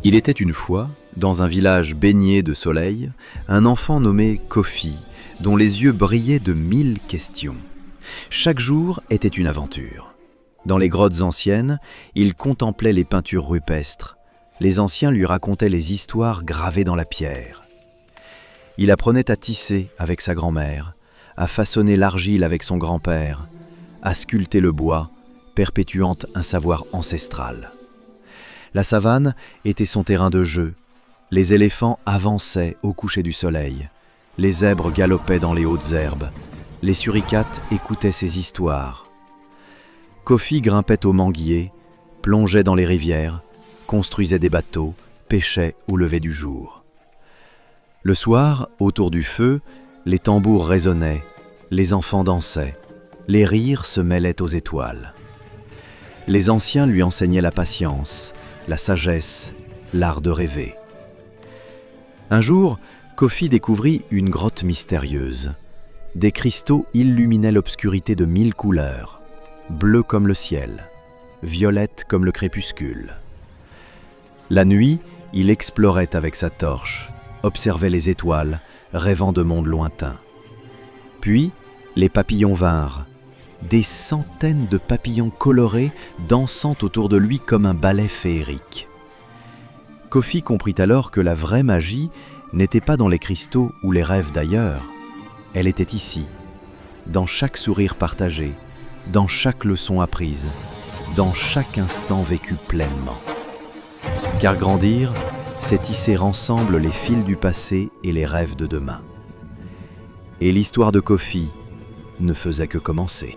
Il était une fois, dans un village baigné de soleil, un enfant nommé Kofi, dont les yeux brillaient de 1000 questions. Chaque jour était une aventure. Dans les grottes anciennes, il contemplait les peintures rupestres. Les anciens lui racontaient les histoires gravées dans la pierre. Il apprenait à tisser avec sa grand-mère, à façonner l'argile avec son grand-père, à sculpter le bois, perpétuant un savoir ancestral. La savane était son terrain de jeu. Les éléphants avançaient au coucher du soleil. Les zèbres galopaient dans les hautes herbes. Les suricates écoutaient ses histoires. Kofi grimpait aux manguiers, plongeait dans les rivières, construisait des bateaux, pêchait au lever du jour. Le soir, autour du feu, les tambours résonnaient, les enfants dansaient, les rires se mêlaient aux étoiles. Les anciens lui enseignaient la patience, la sagesse, l'art de rêver. Un jour, Kofi découvrit une grotte mystérieuse. Des cristaux illuminaient l'obscurité de 1000 couleurs, bleu comme le ciel, violette comme le crépuscule. La nuit, il explorait avec sa torche, observait les étoiles, rêvant de mondes lointains. Puis, les papillons vinrent, des centaines de papillons colorés dansant autour de lui comme un ballet féerique. Kofi comprit alors que la vraie magie n'était pas dans les cristaux ou les rêves d'ailleurs. Elle était ici, dans chaque sourire partagé, dans chaque leçon apprise, dans chaque instant vécu pleinement. Car grandir, c'est tisser ensemble les fils du passé et les rêves de demain. Et l'histoire de Kofi ne faisait que commencer.